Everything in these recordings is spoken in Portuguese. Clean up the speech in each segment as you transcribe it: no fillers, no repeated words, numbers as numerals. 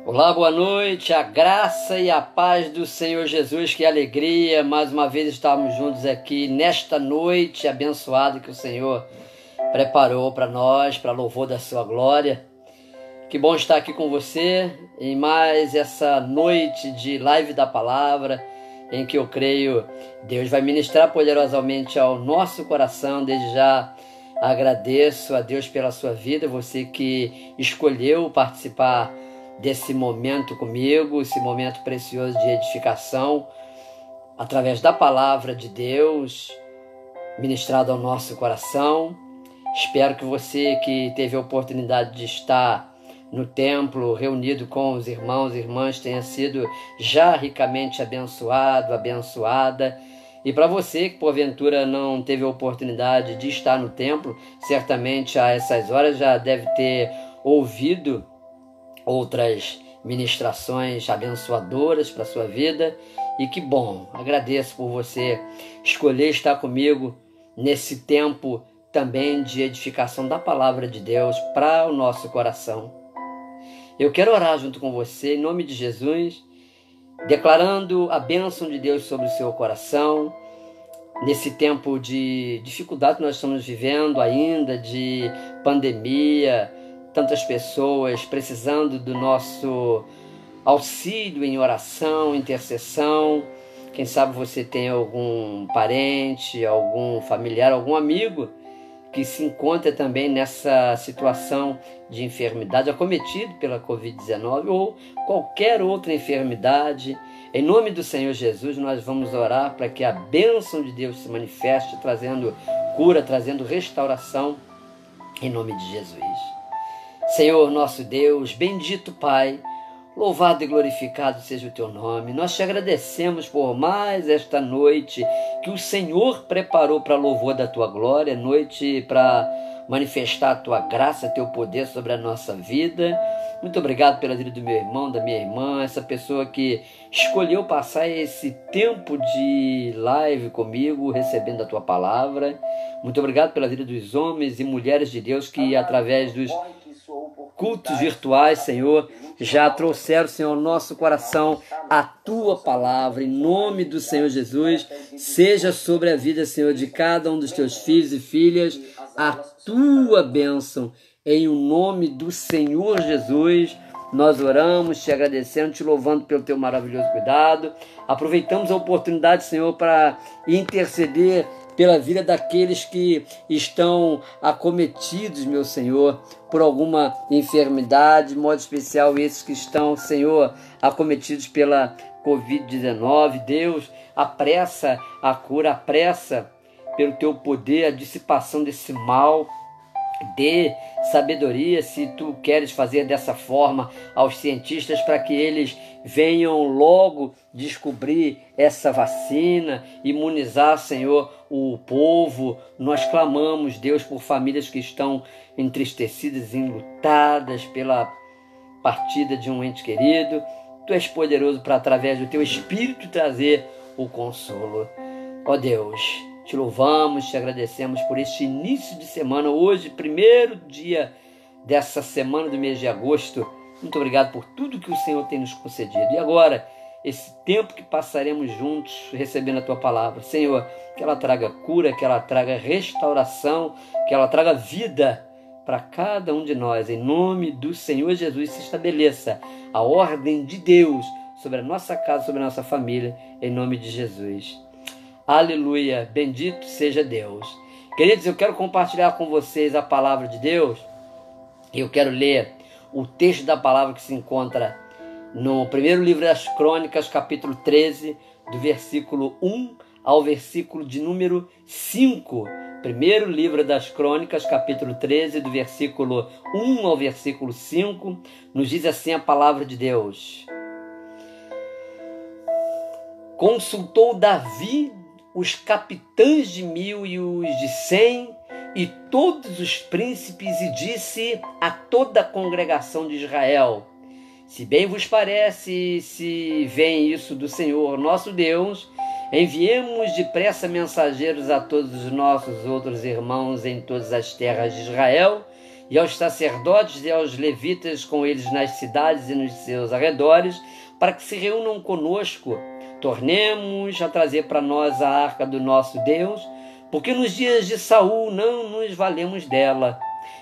Olá, boa noite, a graça e a paz do Senhor Jesus, que alegria, mais uma vez estarmos juntos aqui nesta noite abençoada que o Senhor preparou para nós, para louvor da sua glória. Que bom estar aqui com você em mais essa noite de live da palavra, em que eu creio Deus vai ministrar poderosamente ao nosso coração. Desde já agradeço a Deus pela sua vida, você que escolheu participar desse momento comigo, esse momento precioso de edificação, através da palavra de Deus, ministrado ao nosso coração. Espero que você que teve a oportunidade de estar no templo, reunido com os irmãos e irmãs, tenha sido já ricamente abençoado, abençoada. E para você que porventura não teve a oportunidade de estar no templo, certamente a essas horas já deve ter ouvido outras ministrações abençoadoras para a sua vida. E que bom, agradeço por você escolher estar comigo nesse tempo também de edificação da palavra de Deus para o nosso coração. Eu quero orar junto com você em nome de Jesus, declarando a bênção de Deus sobre o seu coração, nesse tempo de dificuldade que nós estamos vivendo ainda, de pandemia, tantas pessoas precisando do nosso auxílio em oração, intercessão. Quem sabe você tem algum parente, algum familiar, algum amigo que se encontra também nessa situação de enfermidade, acometido pela Covid-19 ou qualquer outra enfermidade. Em nome do Senhor Jesus, nós vamos orar para que a bênção de Deus se manifeste, trazendo cura, trazendo restauração, em nome de Jesus. Senhor nosso Deus, bendito Pai, louvado e glorificado seja o Teu nome. Nós te agradecemos por mais esta noite que o Senhor preparou para louvor da Tua glória, noite para manifestar a Tua graça, Teu poder sobre a nossa vida. Muito obrigado pela vida do meu irmão, da minha irmã, essa pessoa que escolheu passar esse tempo de live comigo, recebendo a Tua palavra. Muito obrigado pela vida dos homens e mulheres de Deus que, através dos cultos virtuais, Senhor, já trouxeram, Senhor, ao nosso coração a Tua palavra. Em nome do Senhor Jesus, seja sobre a vida, Senhor, de cada um dos Teus filhos e filhas a Tua bênção. Em o nome do Senhor Jesus, nós oramos, te agradecendo, te louvando pelo Teu maravilhoso cuidado. Aproveitamos a oportunidade, Senhor, para interceder pela vida daqueles que estão acometidos, meu Senhor, por alguma enfermidade, de modo especial esses que estão, Senhor, acometidos pela Covid-19. Deus, apressa a cura, apressa pelo Teu poder a dissipação desse mal. Dê sabedoria, se Tu queres fazer dessa forma, aos cientistas, para que eles venham logo descobrir essa vacina, imunizar, Senhor, o povo. Nós clamamos, Deus, por famílias que estão entristecidas, enlutadas pela partida de um ente querido. Tu és poderoso para, através do Teu Espírito, trazer o consolo. Ó Deus, te louvamos, te agradecemos por este início de semana, hoje, primeiro dia dessa semana do mês de agosto. Muito obrigado por tudo que o Senhor tem nos concedido. E agora, esse tempo que passaremos juntos recebendo a Tua palavra, Senhor, que ela traga cura, que ela traga restauração, que ela traga vida para cada um de nós. Em nome do Senhor Jesus, se estabeleça a ordem de Deus sobre a nossa casa, sobre a nossa família, em nome de Jesus. Aleluia, bendito seja Deus. Queridos, eu quero compartilhar com vocês a palavra de Deus. Eu quero ler o texto da palavra que se encontra no primeiro livro das Crônicas, capítulo 13, do versículo 1 ao versículo de número 5. Primeiro livro das Crônicas, capítulo 13, do versículo 1 ao versículo 5, nos diz assim a palavra de Deus. Consultou Davi os capitães de 1000 e os de 100 e todos os príncipes, e disse a toda a congregação de Israel: se bem vos parece, se vem isso do Senhor nosso Deus, enviemos depressa mensageiros a todos os nossos outros irmãos em todas as terras de Israel, e aos sacerdotes e aos levitas com eles nas cidades e nos seus arredores, para que se reúnam conosco. Tornemos a trazer para nós a arca do nosso Deus, porque nos dias de Saul não nos valemos dela.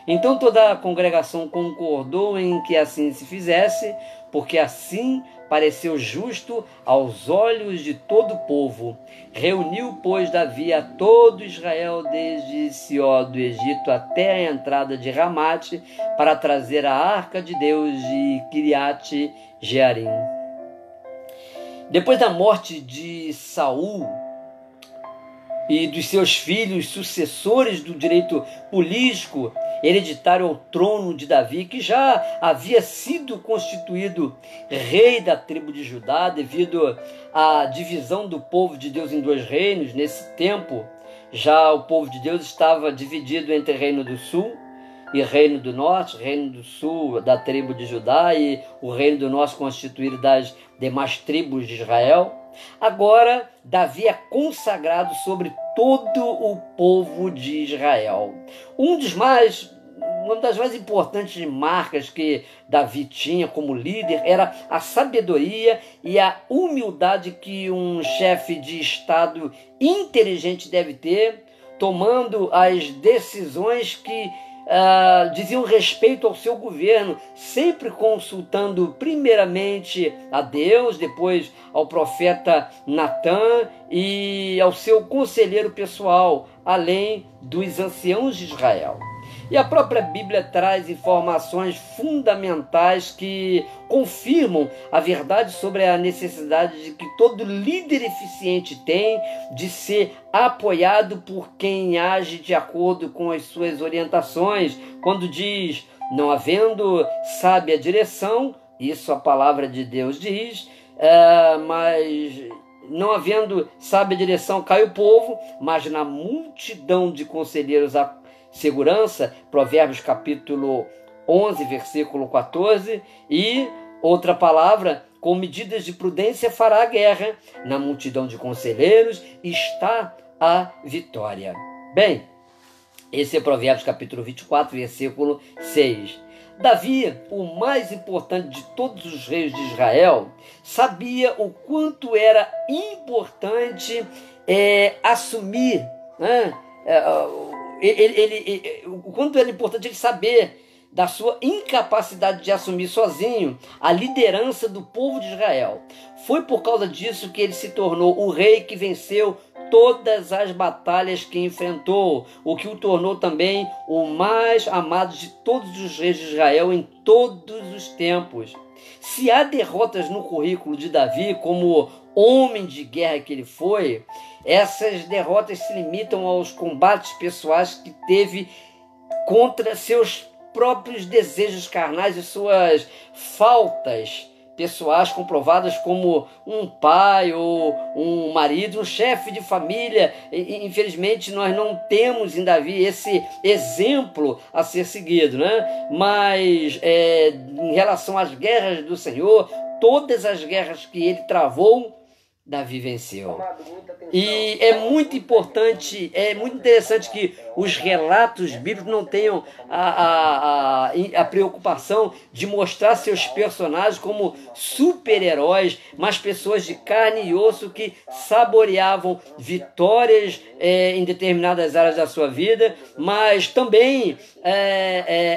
Então toda a congregação concordou em que assim se fizesse, porque assim pareceu justo aos olhos de todo o povo. Reuniu, pois, Davi a todo Israel, desde Sió do Egito até a entrada de Ramate, para trazer a arca de Deus de Kiriate Jearim. Depois da morte de Saul e dos seus filhos sucessores do direito político hereditário ao trono de Davi, que já havia sido constituído rei da tribo de Judá devido à divisão do povo de Deus em dois reinos. Nesse tempo, já o povo de Deus estava dividido entre Reino do Sul e Reino do Norte, Reino do Sul da tribo de Judá e o Reino do Norte constituído das demais tribos de Israel. Agora, Davi é consagrado sobre todo o povo de Israel. Uma das mais importantes marcas que Davi tinha como líder era a sabedoria e a humildade que um chefe de Estado inteligente deve ter, tomando as decisões que diziam respeito ao seu governo, sempre consultando primeiramente a Deus, depois ao profeta Natã e ao seu conselheiro pessoal, além dos anciãos de Israel. E a própria Bíblia traz informações fundamentais que confirmam a verdade sobre a necessidade de que todo líder eficiente tem de ser apoiado por quem age de acordo com as suas orientações. Quando diz, não havendo sábia direção, isso a palavra de Deus diz, mas não havendo sábia direção cai o povo, mas na multidão de conselheiros a segurança, Provérbios capítulo 11, versículo 14, e outra palavra, com medidas de prudência fará a guerra, na multidão de conselheiros está a vitória. Bem, esse é Provérbios capítulo 24, versículo 6. Davi, o mais importante de todos os reis de Israel, sabia o quanto era importante assumir, o quanto era importante ele saber da sua incapacidade de assumir sozinho a liderança do povo de Israel. Foi por causa disso que ele se tornou o rei que venceu todas as batalhas que enfrentou, o que o tornou também o mais amado de todos os reis de Israel em todos os tempos. Se há derrotas no currículo de Davi, como homem de guerra que ele foi, essas derrotas se limitam aos combates pessoais que teve contra seus próprios desejos carnais e suas faltas pessoais comprovadas como um pai ou um marido, um chefe de família. Infelizmente, nós não temos em Davi esse exemplo a ser seguido, né? Mas em relação às guerras do Senhor, todas as guerras que ele travou, Davi venceu. E é muito importante, é muito interessante que os relatos bíblicos não tenham a preocupação de mostrar seus personagens como super-heróis, mas pessoas de carne e osso que saboreavam vitórias em determinadas áreas da sua vida, mas também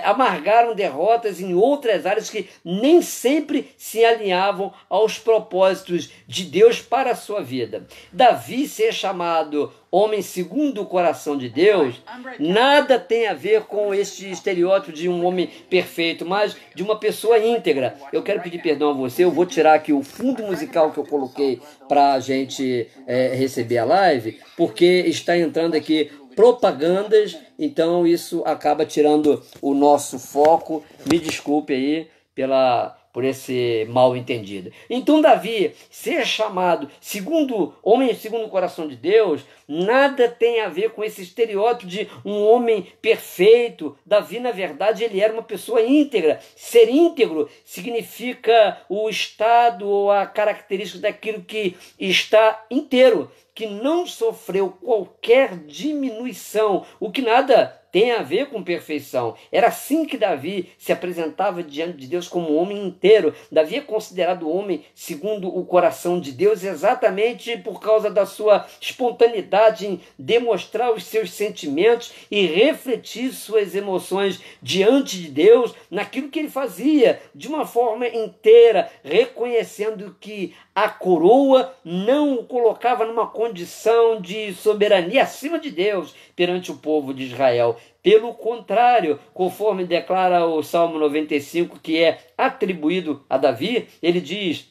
amargaram derrotas em outras áreas que nem sempre se alinhavam aos propósitos de Deus para a sua vida. Davi ser chamado homem segundo o coração de Deus, nada tem a ver com este estereótipo de um homem perfeito, mas de uma pessoa íntegra. Eu quero pedir perdão a você, eu vou tirar aqui o fundo musical que eu coloquei para a gente receber a live, porque está entrando aqui propagandas, então isso acaba tirando o nosso foco. Me desculpe aí por esse mal entendido. Então Davi ser chamado homem segundo o coração de Deus, nada tem a ver com esse estereótipo de um homem perfeito. Davi, na verdade, ele era uma pessoa íntegra. Ser íntegro significa o estado ou a característica daquilo que está inteiro, que não sofreu qualquer diminuição, o que nada tem a ver com perfeição. Era assim que Davi se apresentava diante de Deus, como um homem inteiro. Davi é considerado homem segundo o coração de Deus exatamente por causa da sua espontaneidade em demonstrar os seus sentimentos e refletir suas emoções diante de Deus naquilo que ele fazia, de uma forma inteira, reconhecendo que a coroa não o colocava numa condição de soberania acima de Deus perante o povo de Israel. Pelo contrário, conforme declara o Salmo 95, que é atribuído a Davi, ele diz: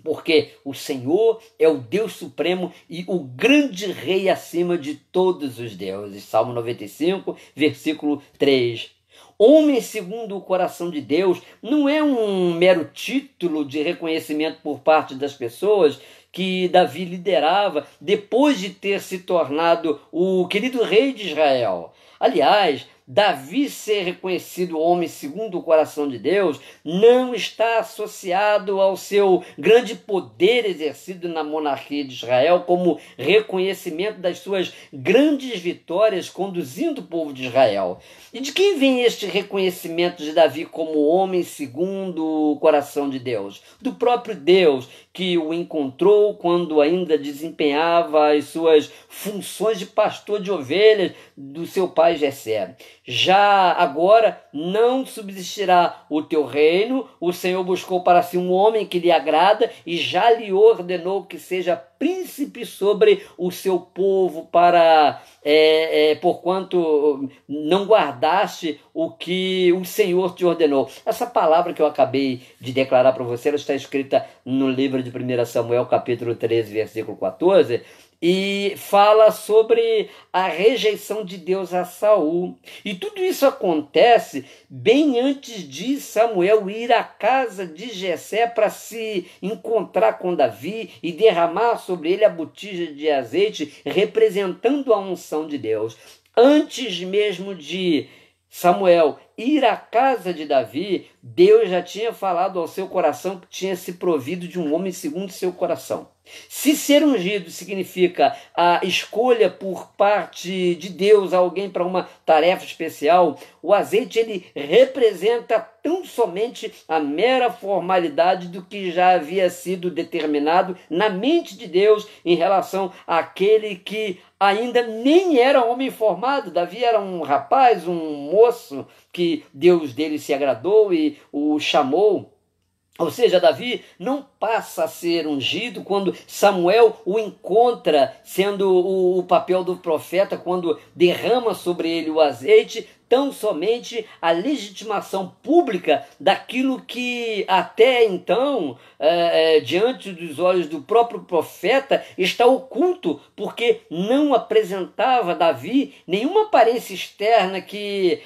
porque o Senhor é o Deus supremo e o grande rei acima de todos os deuses. Salmo 95, versículo 3. Homem segundo o coração de Deus não é um mero título de reconhecimento por parte das pessoas que Davi liderava depois de ter se tornado o querido rei de Israel. Aliás, Davi ser reconhecido homem segundo o coração de Deus não está associado ao seu grande poder exercido na monarquia de Israel como reconhecimento das suas grandes vitórias conduzindo o povo de Israel. E de quem vem este reconhecimento de Davi como homem segundo o coração de Deus? Do próprio Deus, que o encontrou quando ainda desempenhava as suas funções de pastor de ovelhas do seu pai Jessé. Já agora não subsistirá o teu reino, o Senhor buscou para si um homem que lhe agrada e já lhe ordenou que seja príncipe sobre o seu povo, porquanto não guardaste o que o Senhor te ordenou. Essa palavra que eu acabei de declarar para você, ela está escrita no livro de 1 Samuel, capítulo 13, versículo 14, e fala sobre a rejeição de Deus a Saul. E tudo isso acontece bem antes de Samuel ir à casa de Jessé para se encontrar com Davi e derramar sobre ele a botija de azeite, representando a unção de Deus. Antes mesmo de Samuel ir à casa de Davi, Deus já tinha falado ao seu coração que tinha se provido de um homem segundo seu coração. Se ser ungido significa a escolha por parte de Deus a alguém para uma tarefa especial, o azeite ele representa tão somente a mera formalidade do que já havia sido determinado na mente de Deus em relação àquele que ainda nem era homem formado. Davi era um rapaz, um moço que Deus dele se agradou e o chamou. Ou seja, Davi não passa a ser ungido quando Samuel o encontra, sendo o papel do profeta, quando derrama sobre ele o azeite, tão somente a legitimação pública daquilo que até então, diante dos olhos do próprio profeta, está oculto, porque não apresentava Davi nenhuma aparência externa que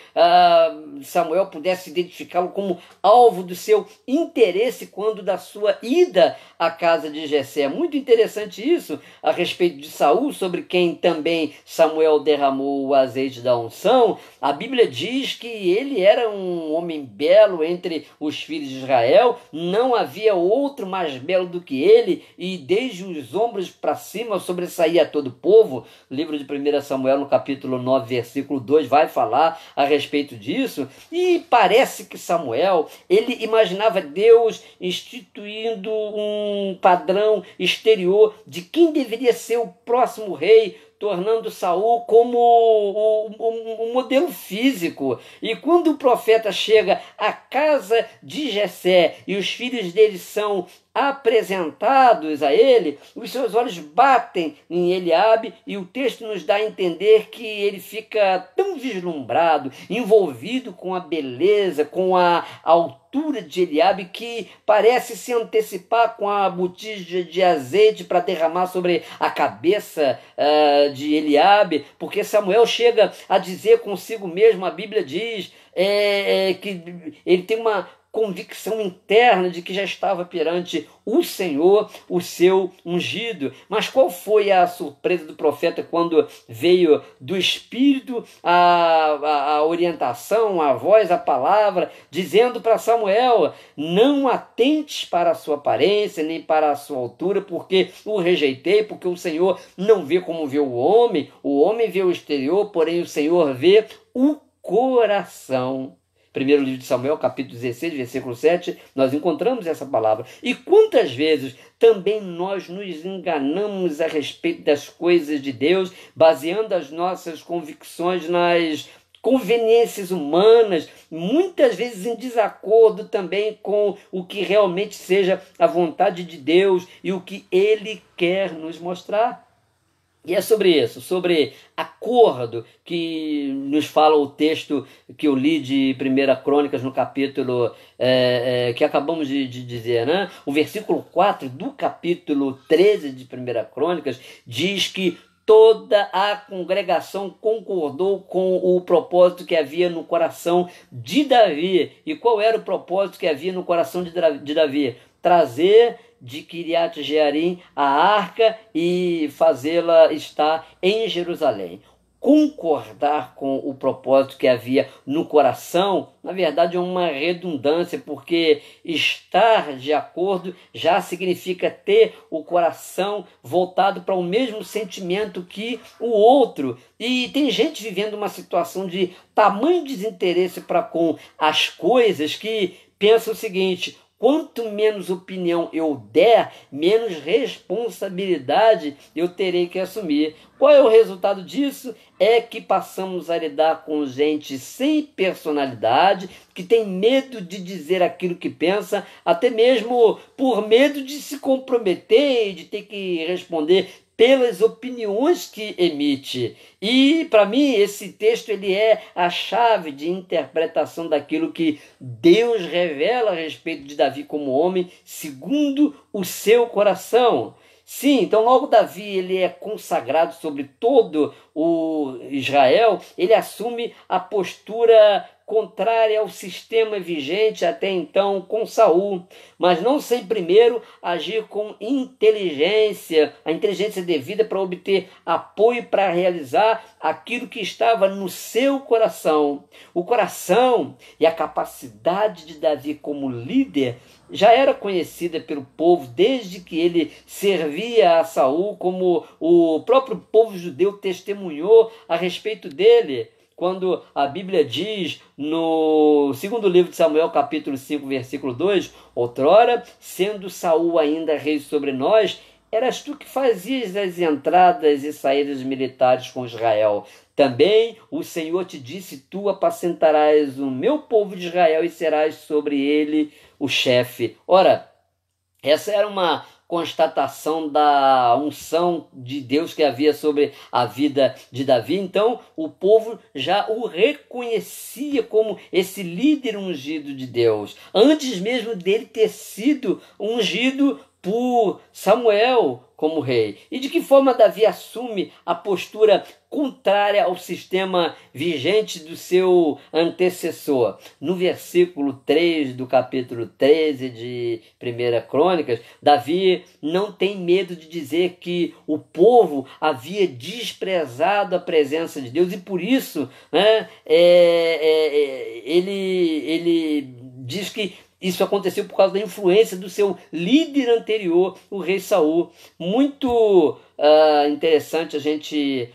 Samuel pudesse identificá-lo como alvo do seu interesse quando da sua ida à casa de Jessé. É muito interessante isso a respeito de Saul, sobre quem também Samuel derramou o azeite da unção. A Bíblia diz que ele era um homem belo entre os filhos de Israel, não havia outro mais belo do que ele, e desde os ombros para cima sobressaía todo o povo. O livro de 1 Samuel, no capítulo 9, versículo 2, vai falar a respeito disso, e parece que Samuel, ele imaginava Deus instituindo um padrão exterior de quem deveria ser o próximo rei, tornando Saul como um modelo físico. E quando o profeta chega à casa de Jessé e os filhos dele são apresentados a ele, os seus olhos batem em Eliabe, e o texto nos dá a entender que ele fica tão vislumbrado, envolvido com a beleza, com a altura de Eliabe, que parece se antecipar com a botija de azeite para derramar sobre a cabeça de Eliabe, porque Samuel chega a dizer consigo mesmo, a Bíblia diz que ele tem uma convicção interna de que já estava perante o Senhor, o seu ungido. Mas qual foi a surpresa do profeta quando veio do Espírito a orientação, a voz, a palavra, dizendo para Samuel: não atentes para a sua aparência, nem para a sua altura, porque o rejeitei, porque o Senhor não vê como vê o homem vê o exterior, porém o Senhor vê o coração. Primeiro livro de Samuel, capítulo 16, versículo 7, nós encontramos essa palavra. E quantas vezes também nós nos enganamos a respeito das coisas de Deus, baseando as nossas convicções nas conveniências humanas, muitas vezes em desacordo também com o que realmente seja a vontade de Deus e o que Ele quer nos mostrar. E é sobre isso, sobre acordo, que nos fala o texto que eu li de 1 Crônicas, no capítulo que acabamos de dizer, né? O versículo 4 do capítulo 13 de 1 Crônicas diz que toda a congregação concordou com o propósito que havia no coração de Davi. E qual era o propósito que havia no coração de Davi? Trazer de Kiriat Jearim a arca e fazê-la estar em Jerusalém. Concordar com o propósito que havia no coração, na verdade, é uma redundância, porque estar de acordo já significa ter o coração voltado para o mesmo sentimento que o outro. E tem gente vivendo uma situação de tamanho desinteresse para com as coisas que pensa o seguinte: quanto menos opinião eu der, menos responsabilidade eu terei que assumir. Qual é o resultado disso? É que passamos a lidar com gente sem personalidade, que tem medo de dizer aquilo que pensa, até mesmo por medo de se comprometer e de ter que responder pelas opiniões que emite. E, para mim, esse texto ele é a chave de interpretação daquilo que Deus revela a respeito de Davi como homem, segundo o seu coração. Sim, então logo Davi ele é consagrado sobre todo o Israel, ele assume a postura contrária ao sistema vigente até então com Saul, mas não sem primeiro agir com inteligência, a inteligência devida para obter apoio para realizar aquilo que estava no seu coração. O coração e a capacidade de Davi como líder já era conhecida pelo povo desde que ele servia a Saul, como o próprio povo judeu testemunhou a respeito dele. Quando a Bíblia diz no segundo livro de Samuel, capítulo 5, versículo 2, outrora, sendo Saul ainda rei sobre nós, eras tu que fazias as entradas e saídas militares com Israel. Também o Senhor te disse, tu apacentarás o meu povo de Israel e serás sobre ele o chefe. Ora, essa era uma constatação da unção de Deus que havia sobre a vida de Davi. Então o povo já o reconhecia como esse líder ungido de Deus, antes mesmo dele ter sido ungido por Samuel como rei. E de que forma Davi assume a postura contrária ao sistema vigente do seu antecessor? No versículo 3 do capítulo 13 de 1 Crônicas, Davi não tem medo de dizer que o povo havia desprezado a presença de Deus e por isso, né, ele diz que isso aconteceu por causa da influência do seu líder anterior, o rei Saul. Muito interessante a gente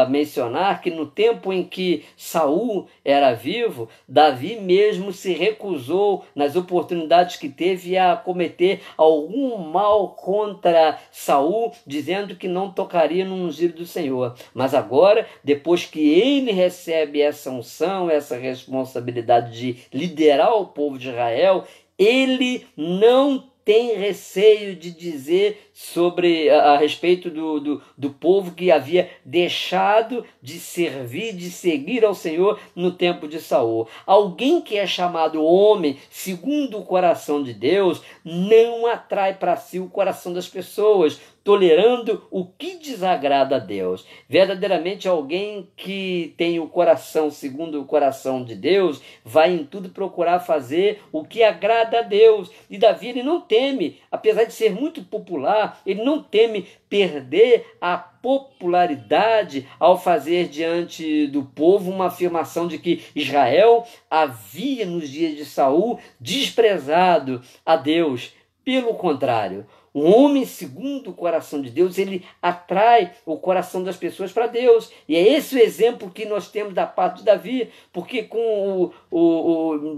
mencionar que no tempo em que Saul era vivo, Davi mesmo se recusou, nas oportunidades que teve, a cometer algum mal contra Saul, dizendo que não tocaria no ungido do Senhor. Mas agora, depois que ele recebe essa unção, essa responsabilidade de liderar o povo de Israel, ele não tem receio de dizer sobre a respeito do povo que havia deixado de servir, de seguir ao Senhor no tempo de Saul. Alguém que é chamado homem segundo o coração de Deus não atrai para si o coração das pessoas. tolerando o que desagrada a Deus. Verdadeiramente alguém que tem o coração segundo o coração de Deus, vai em tudo procurar fazer o que agrada a Deus. E Davi, ele não teme, apesar de ser muito popular, ele não teme perder a popularidade ao fazer diante do povo uma afirmação de que Israel havia nos dias de Saul desprezado a Deus. Pelo contrário, um homem segundo o coração de Deus, ele atrai o coração das pessoas para Deus. E é esse o exemplo que nós temos da parte de Davi, porque com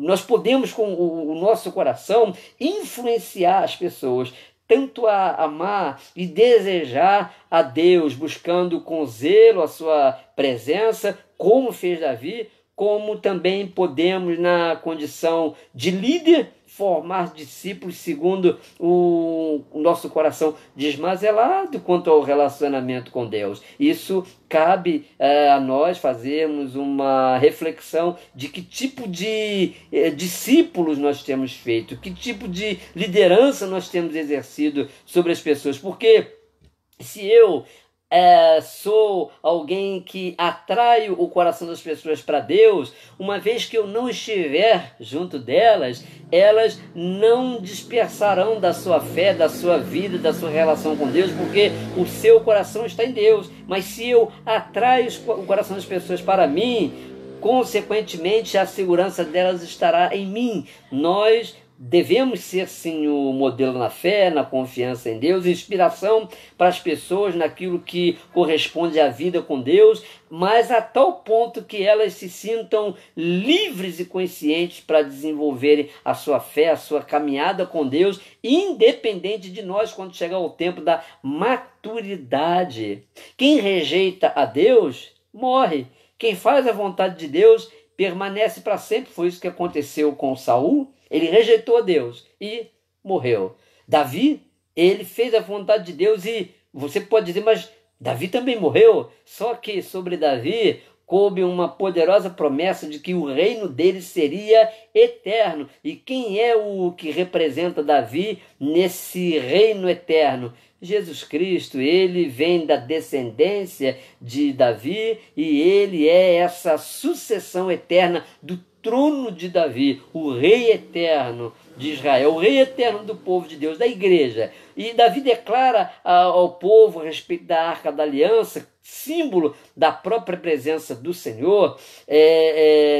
nós podemos, com o nosso coração, influenciar as pessoas, tanto a amar e desejar a Deus, buscando com zelo a sua presença, como fez Davi, como também podemos, na condição de líder, formar discípulos segundo o nosso coração desmazelado quanto ao relacionamento com Deus. Isso cabe a nós fazermos uma reflexão de que tipo de discípulos nós temos feito, que tipo de liderança nós temos exercido sobre as pessoas, porque se eu sou alguém que atrai o coração das pessoas para Deus, uma vez que eu não estiver junto delas, elas não dispersarão da sua fé, da sua vida, da sua relação com Deus, porque o seu coração está em Deus. Mas se eu atraio o coração das pessoas para mim, consequentemente a segurança delas estará em mim. Nós devemos ser, sim, o modelo na fé, na confiança em Deus, inspiração para as pessoas naquilo que corresponde à vida com Deus, mas a tal ponto que elas se sintam livres e conscientes para desenvolverem a sua fé, a sua caminhada com Deus, independente de nós quando chegar o tempo da maturidade. Quem rejeita a Deus, morre. Quem faz a vontade de Deus, permanece para sempre. Foi isso que aconteceu com Saul. Ele rejeitou a Deus e morreu. Davi, ele fez a vontade de Deus e você pode dizer, mas Davi também morreu? Só que sobre Davi coube uma poderosa promessa de que o reino dele seria eterno. E quem é o que representa Davi nesse reino eterno? Jesus Cristo. Ele vem da descendência de Davi e ele é essa sucessão eterna do trono de Davi, o rei eterno de Israel, o rei eterno do povo de Deus, da igreja. E Davi declara ao povo a respeito da Arca da Aliança, símbolo da própria presença do Senhor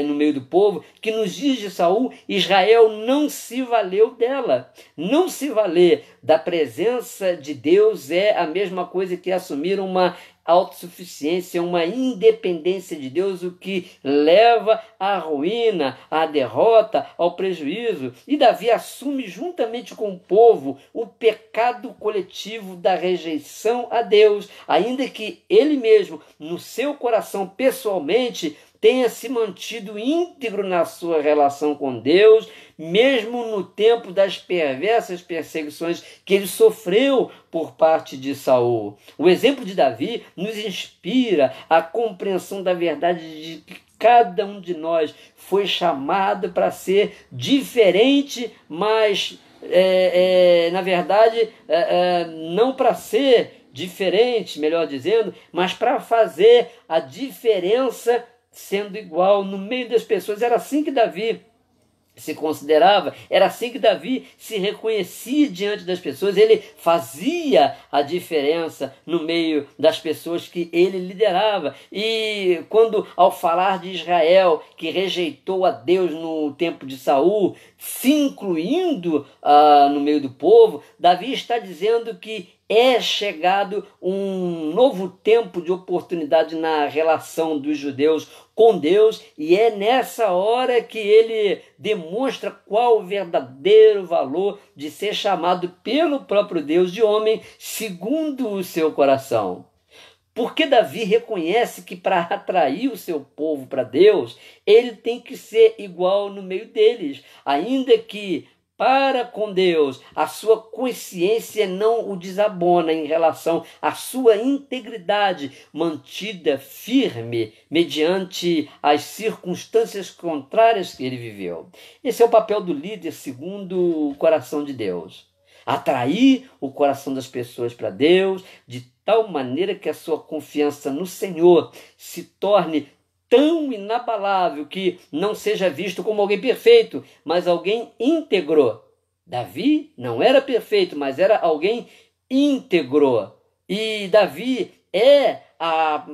no meio do povo, que nos dias de Saul, Israel não se valeu dela. Não se valer da presença de Deus é a mesma coisa que assumir uma autossuficiência, uma independência de Deus, o que leva à ruína, à derrota, ao prejuízo. E Davi assume juntamente com o povo o pecado coletivo da rejeição a Deus, ainda que ele mesmo, no seu coração pessoalmente, tenha se mantido íntegro na sua relação com Deus, mesmo no tempo das perversas perseguições que ele sofreu por parte de Saul. O exemplo de Davi nos inspira a compreensão da verdade de que cada um de nós foi chamado para ser diferente, mas, na verdade, não para ser diferente, melhor dizendo, mas para fazer a diferença sendo igual no meio das pessoas. Era assim que Davi se considerava, era assim que Davi se reconhecia diante das pessoas. Ele fazia a diferença no meio das pessoas que ele liderava. E quando, ao falar de Israel, que rejeitou a Deus no tempo de Saul, se incluindo no meio do povo, Davi está dizendo que é chegado um novo tempo de oportunidade na relação dos judeus com Deus, e é nessa hora que ele demonstra qual o verdadeiro valor de ser chamado pelo próprio Deus de homem segundo o seu coração. Porque Davi reconhece que para atrair o seu povo para Deus, ele tem que ser igual no meio deles, ainda que para com Deus a sua consciência não o desabona em relação à sua integridade mantida firme mediante as circunstâncias contrárias que ele viveu. Esse é o papel do líder segundo o coração de Deus. atrair o coração das pessoas para Deus, de tal maneira que a sua confiança no Senhor se torne tão inabalável que não seja visto como alguém perfeito, mas alguém íntegro. Davi não era perfeito, mas era alguém íntegro. E Davi é a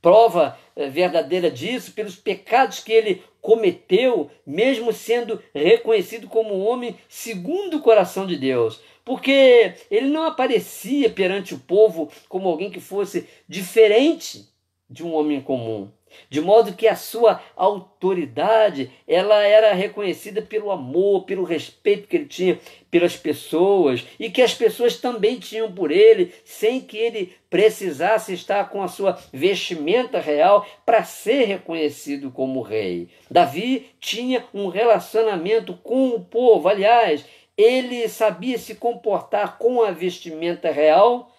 prova verdadeira disso, pelos pecados que ele cometeu, mesmo sendo reconhecido como um homem segundo o coração de Deus. Porque ele não aparecia perante o povo como alguém que fosse diferente de um homem comum. De modo que a sua autoridade, ela era reconhecida pelo amor, pelo respeito que ele tinha pelas pessoas e que as pessoas também tinham por ele, sem que ele precisasse estar com a sua vestimenta real para ser reconhecido como rei. Davi tinha um relacionamento com o povo, aliás, ele sabia se comportar com a vestimenta real,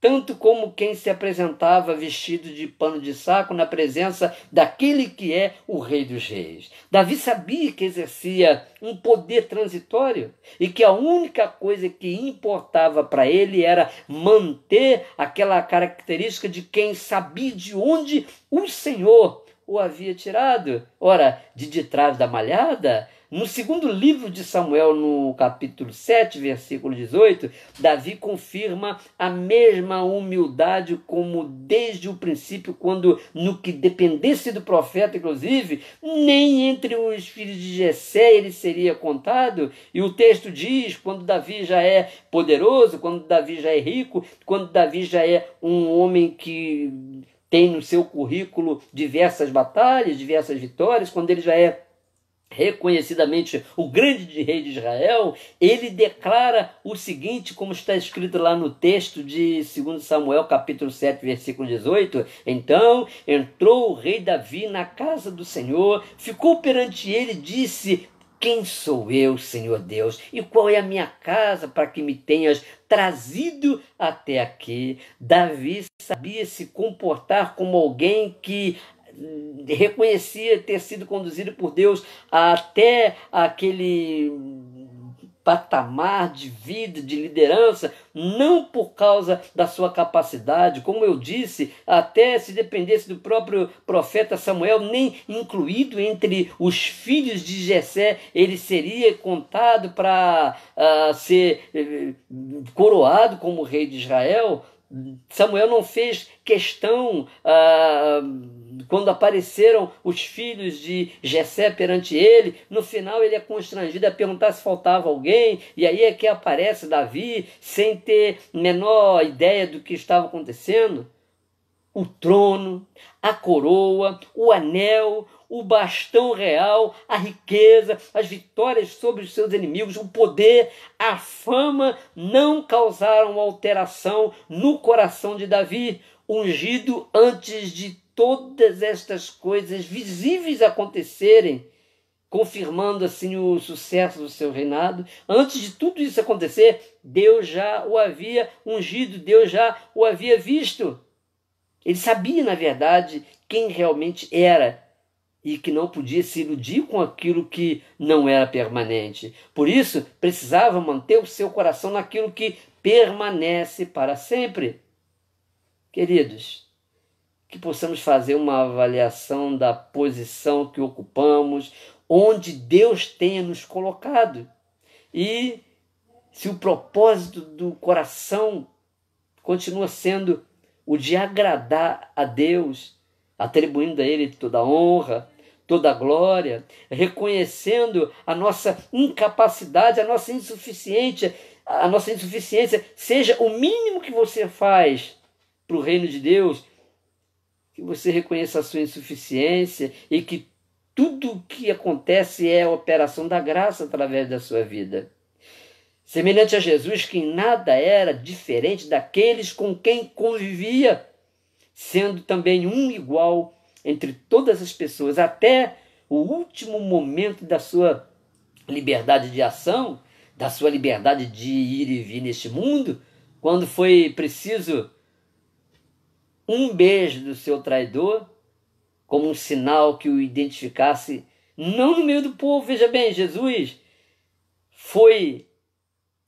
tanto como quem se apresentava vestido de pano de saco na presença daquele que é o Rei dos Reis. Davi sabia que exercia um poder transitório e que a única coisa que importava para ele era manter aquela característica de quem sabia de onde o Senhor o havia tirado. Ora, de trás da malhada. No segundo livro de Samuel, no capítulo 7, versículo 18, Davi confirma a mesma humildade como desde o princípio, quando no que dependesse do profeta, inclusive, nem entre os filhos de Jessé ele seria contado. E o texto diz, quando Davi já é poderoso, quando Davi já é rico, quando Davi já é um homem que tem no seu currículo diversas batalhas, diversas vitórias, quando ele já é reconhecidamente o grande rei de Israel, ele declara o seguinte, como está escrito lá no texto de 2 Samuel, capítulo 7, versículo 18: Então entrou o rei Davi na casa do Senhor, ficou perante ele e disse: Quem sou eu, Senhor Deus, e qual é a minha casa para que me tenhas trazido até aqui? Davi sabia se comportar como alguém que reconhecia ter sido conduzido por Deus até aquele patamar de vida, de liderança, não por causa da sua capacidade, como eu disse, até se dependesse do próprio profeta Samuel, nem incluído entre os filhos de Jessé, ele seria contado para ser coroado como rei de Israel. Samuel não fez questão, quando apareceram os filhos de Jessé perante ele, no final ele é constrangido a perguntar se faltava alguém, e aí é que aparece Davi, sem ter menor ideia do que estava acontecendo. O trono, a coroa, o anel, o bastão real, a riqueza, as vitórias sobre os seus inimigos, o poder, a fama não causaram alteração no coração de Davi, ungido antes de todas estas coisas visíveis acontecerem, confirmando assim o sucesso do seu reinado. Antes de tudo isso acontecer, Deus já o havia ungido, Deus já o havia visto. Ele sabia, na verdade, quem realmente era e que não podia se iludir com aquilo que não era permanente. Por isso, precisava manter o seu coração naquilo que permanece para sempre. Queridos, que possamos fazer uma avaliação da posição que ocupamos, onde Deus tenha nos colocado. E se o propósito do coração continua sendo o de agradar a Deus, atribuindo a Ele toda a honra, toda a glória, reconhecendo a nossa incapacidade, a nossa insuficiência, seja o mínimo que você faz para o reino de Deus, que você reconheça a sua insuficiência e que tudo o que acontece é a operação da graça através da sua vida. Semelhante a Jesus, que em nada era diferente daqueles com quem convivia, sendo também um igual entre todas as pessoas, até o último momento da sua liberdade de ação, da sua liberdade de ir e vir neste mundo, quando foi preciso um beijo do seu traidor, como um sinal que o identificasse, não no meio do povo. Veja bem, Jesus foi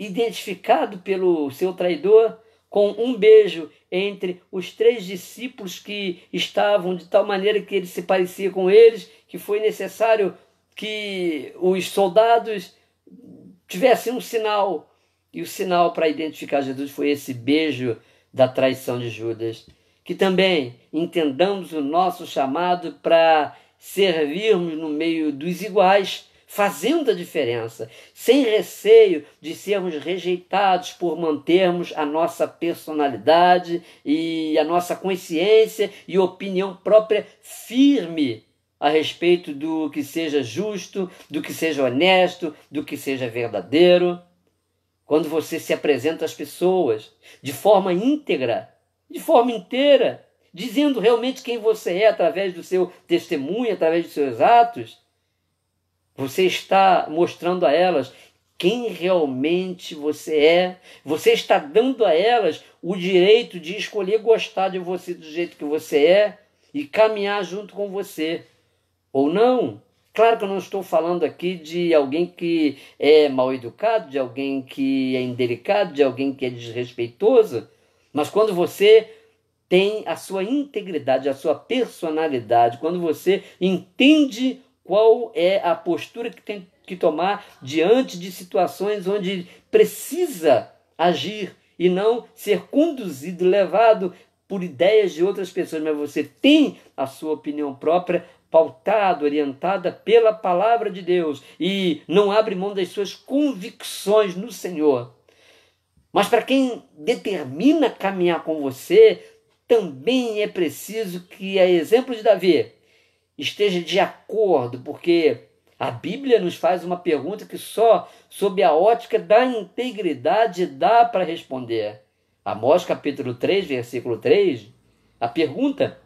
identificado pelo seu traidor com um beijo entre os 3 discípulos que estavam, de tal maneira que ele se parecia com eles, que foi necessário que os soldados tivessem um sinal. E o sinal para identificar Jesus foi esse beijo da traição de Judas. Que também entendamos o nosso chamado para servirmos no meio dos iguais, fazendo a diferença, sem receio de sermos rejeitados por mantermos a nossa personalidade e a nossa consciência e opinião própria firme a respeito do que seja justo, do que seja honesto, do que seja verdadeiro. Quando você se apresenta às pessoas de forma íntegra, de forma inteira, dizendo realmente quem você é através do seu testemunho, através dos seus atos, você está mostrando a elas quem realmente você é. Você está dando a elas o direito de escolher gostar de você do jeito que você é e caminhar junto com você. Ou não. Claro que eu não estou falando aqui de alguém que é mal educado, de alguém que é indelicado, de alguém que é desrespeitoso. Mas quando você tem a sua integridade, a sua personalidade, quando você entende qual é a postura que tem que tomar diante de situações onde precisa agir e não ser conduzido, levado por ideias de outras pessoas, mas você tem a sua opinião própria, pautada, orientada pela palavra de Deus e não abre mão das suas convicções no Senhor. Mas para quem determina caminhar com você, também é preciso que, a exemplo de Davi, esteja de acordo, porque a Bíblia nos faz uma pergunta que só sob a ótica da integridade dá para responder. Amós capítulo 3, versículo 3, a pergunta: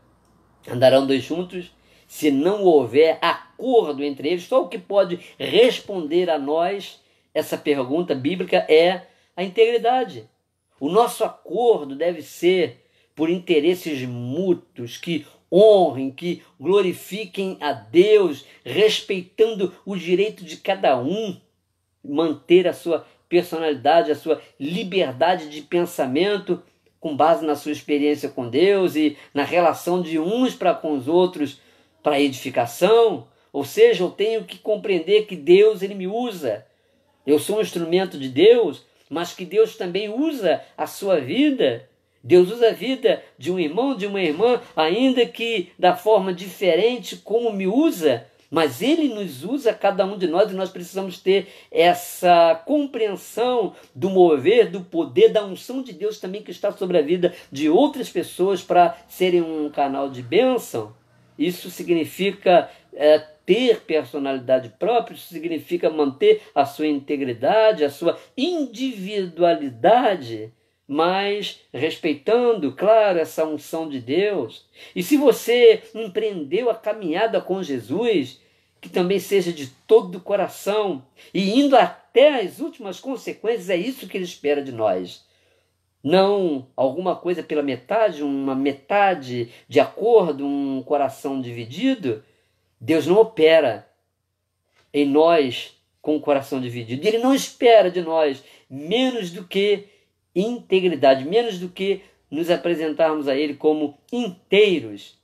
andarão 2 juntos se não houver acordo entre eles? Só o que pode responder a nós essa pergunta bíblica é a integridade. O nosso acordo deve ser por interesses mútuos, que honrem, que glorifiquem a Deus, respeitando o direito de cada um, manter a sua personalidade, a sua liberdade de pensamento, com base na sua experiência com Deus e na relação de uns para com os outros para edificação. Ou seja, eu tenho que compreender que Deus, ele me usa. Eu sou um instrumento de Deus, mas que Deus também usa a sua vida. Deus usa a vida de um irmão, de uma irmã, ainda que da forma diferente como me usa, mas Ele nos usa, cada um de nós, e nós precisamos ter essa compreensão do mover, do poder, da unção de Deus também que está sobre a vida de outras pessoas para serem um canal de bênção. Isso significa ter personalidade própria, isso significa manter a sua integridade, a sua individualidade, mas respeitando, claro, essa unção de Deus. E se você empreendeu a caminhada com Jesus, que também seja de todo o coração e indo até as últimas consequências, é isso que Ele espera de nós. Não alguma coisa pela metade, uma metade de acordo, um coração dividido. Deus não opera em nós com o coração dividido. Ele não espera de nós menos do que integridade, menos do que nos apresentarmos a Ele como inteiros.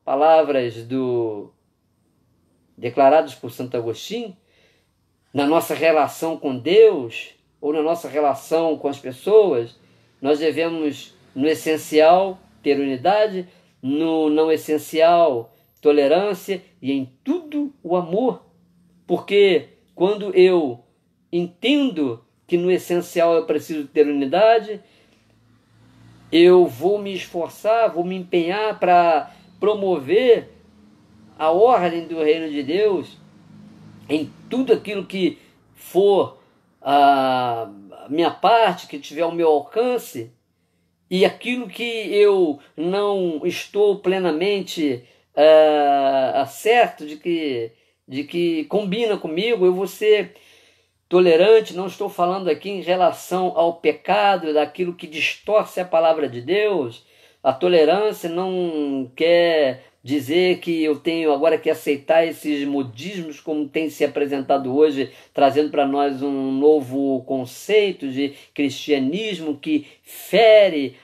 Palavras declaradas por Santo Agostinho, na nossa relação com Deus ou na nossa relação com as pessoas, nós devemos, no essencial, ter unidade, no não essencial, tolerância e em tudo o amor. Porque quando eu entendo que no essencial eu preciso ter unidade, eu vou me esforçar, vou me empenhar para promover a ordem do reino de Deus em tudo aquilo que for a minha parte, que tiver ao meu alcance, e aquilo que eu não estou plenamente certo de que combina comigo, eu vou ser tolerante. Não estou falando aqui em relação ao pecado, daquilo que distorce a palavra de Deus. A tolerância não quer dizer que eu tenho agora que aceitar esses modismos como tem se apresentado hoje, trazendo para nós um novo conceito de cristianismo que fere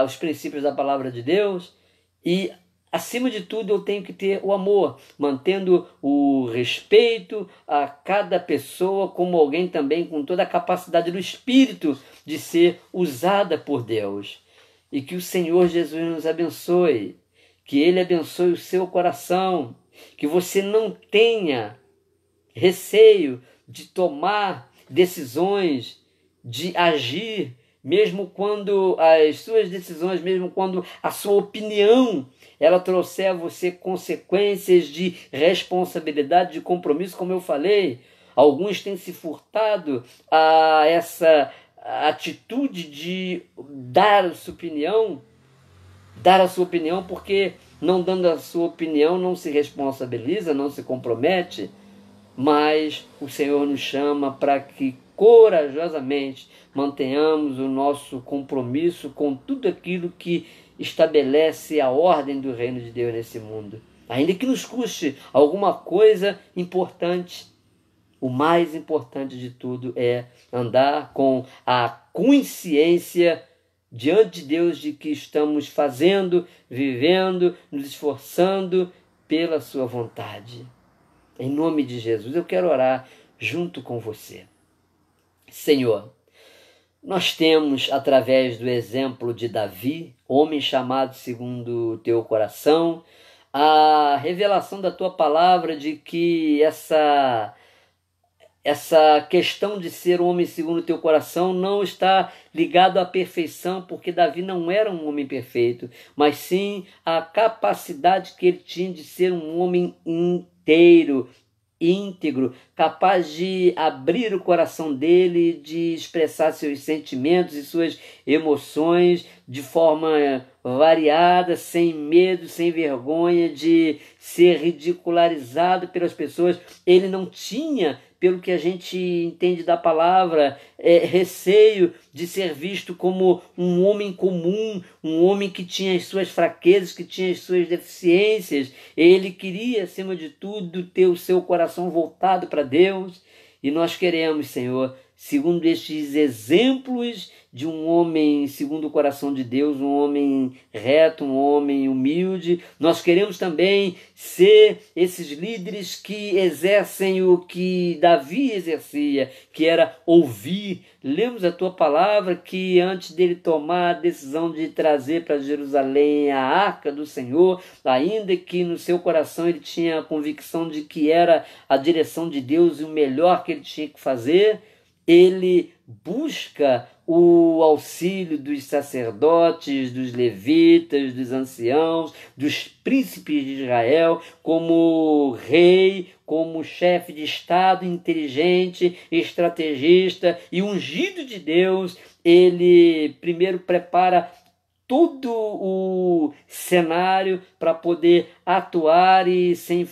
os princípios da palavra de Deus. E, acima de tudo, eu tenho que ter o amor, mantendo o respeito a cada pessoa como alguém também com toda a capacidade do Espírito de ser usada por Deus. E que o Senhor Jesus nos abençoe, que Ele abençoe o seu coração, que você não tenha receio de tomar decisões, de agir, mesmo quando as suas decisões, mesmo quando a sua opinião, ela trouxer a você consequências de responsabilidade, de compromisso, como eu falei. Alguns têm se furtado a essa atitude de dar a sua opinião, porque não dando a sua opinião não se responsabiliza, não se compromete, mas o Senhor nos chama para que corajosamente mantenhamos o nosso compromisso com tudo aquilo que estabelece a ordem do reino de Deus nesse mundo. Ainda que nos custe alguma coisa importante, o mais importante de tudo é andar com a consciência diante de Deus de que estamos fazendo, vivendo, nos esforçando pela sua vontade. Em nome de Jesus, eu quero orar junto com você. Senhor, nós temos, através do exemplo de Davi, homem chamado segundo o teu coração, a revelação da tua palavra de que essa questão de ser um homem segundo o teu coração não está ligado à perfeição, porque Davi não era um homem perfeito, mas sim a capacidade que ele tinha de ser um homem inteiro, íntegro, capaz de abrir o coração dele, de expressar seus sentimentos e suas emoções de forma variada, sem medo, sem vergonha de ser ridicularizado pelas pessoas. Ele não tinha, pelo que a gente entende da palavra, receio de ser visto como um homem comum, um homem que tinha as suas fraquezas, que tinha as suas deficiências. Ele queria, acima de tudo, ter o seu coração voltado para Deus. E nós queremos, Senhor, segundo estes exemplos de um homem segundo o coração de Deus, um homem reto, um homem humilde, nós queremos também ser esses líderes que exercem o que Davi exercia, que era ouvir. Lemos a tua palavra que antes dele tomar a decisão de trazer para Jerusalém a arca do Senhor, ainda que no seu coração ele tinha a convicção de que era a direção de Deus e o melhor que ele tinha que fazer, ele busca o auxílio dos sacerdotes, dos levitas, dos anciãos, dos príncipes de Israel, como rei, como chefe de Estado inteligente, estrategista e ungido de Deus. Ele primeiro prepara todo o cenário para poder atuar e sem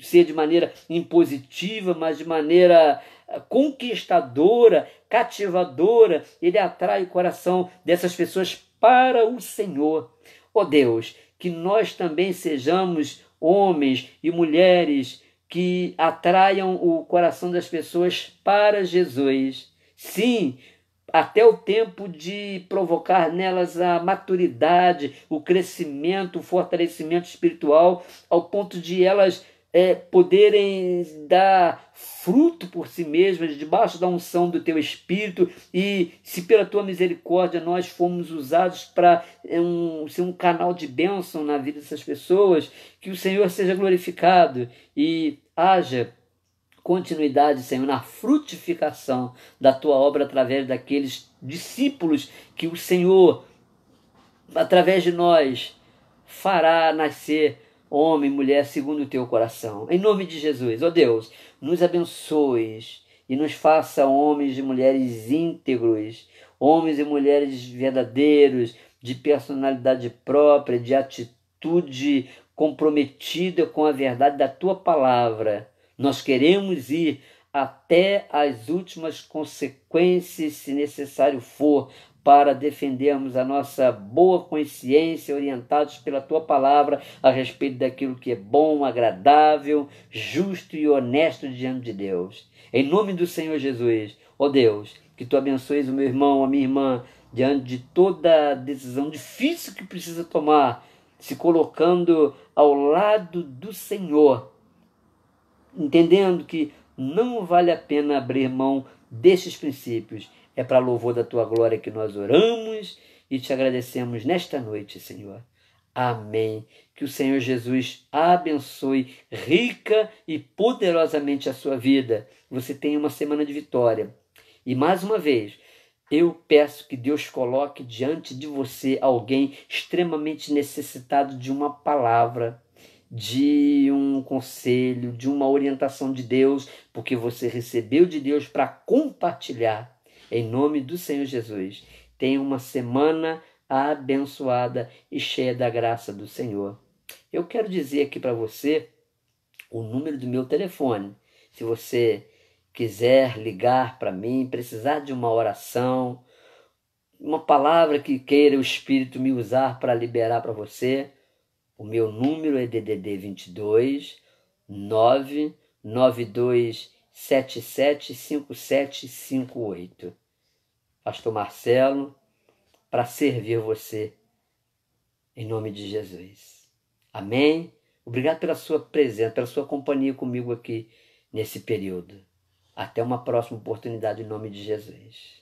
ser de maneira impositiva, mas de maneira conquistadora, cativadora. Ele atrai o coração dessas pessoas para o Senhor. Ó Deus, que nós também sejamos homens e mulheres que atraiam o coração das pessoas para Jesus. Sim, até o tempo de provocar nelas a maturidade, o crescimento, o fortalecimento espiritual, ao ponto de elas poderem dar fruto por si mesmas, debaixo da unção do teu Espírito. E se pela tua misericórdia nós fomos usados para ser um canal de bênção na vida dessas pessoas, que o Senhor seja glorificado e haja continuidade, Senhor, na frutificação da tua obra através daqueles discípulos que o Senhor, através de nós, fará nascer homem e mulher segundo o teu coração. Em nome de Jesus, ó Deus, nos abençoes e nos faça homens e mulheres íntegros, homens e mulheres verdadeiros, de personalidade própria, de atitude comprometida com a verdade da tua palavra. Nós queremos ir até as últimas consequências, se necessário for, para defendermos a nossa boa consciência, orientados pela Tua palavra a respeito daquilo que é bom, agradável, justo e honesto diante de Deus. Em nome do Senhor Jesus, ó Deus, que Tu abençoes o meu irmão, a minha irmã, diante de toda decisão difícil que precisa tomar, se colocando ao lado do Senhor, entendendo que não vale a pena abrir mão destes princípios. É para louvor da Tua glória que nós oramos e te agradecemos nesta noite, Senhor. Amém. Que o Senhor Jesus abençoe rica e poderosamente a sua vida. Você tenha uma semana de vitória. E mais uma vez, eu peço que Deus coloque diante de você alguém extremamente necessitado de uma palavra, de um conselho, de uma orientação de Deus, porque você recebeu de Deus para compartilhar. Em nome do Senhor Jesus, tenha uma semana abençoada e cheia da graça do Senhor. Eu quero dizer aqui para você o número do meu telefone. Se você quiser ligar para mim, precisar de uma oração, uma palavra que queira o Espírito me usar para liberar para você, o meu número é DDD 22 992775758. Pastor Marcelo, para servir você, em nome de Jesus. Amém? Obrigado pela sua presença, pela sua companhia comigo aqui nesse período. Até uma próxima oportunidade, em nome de Jesus.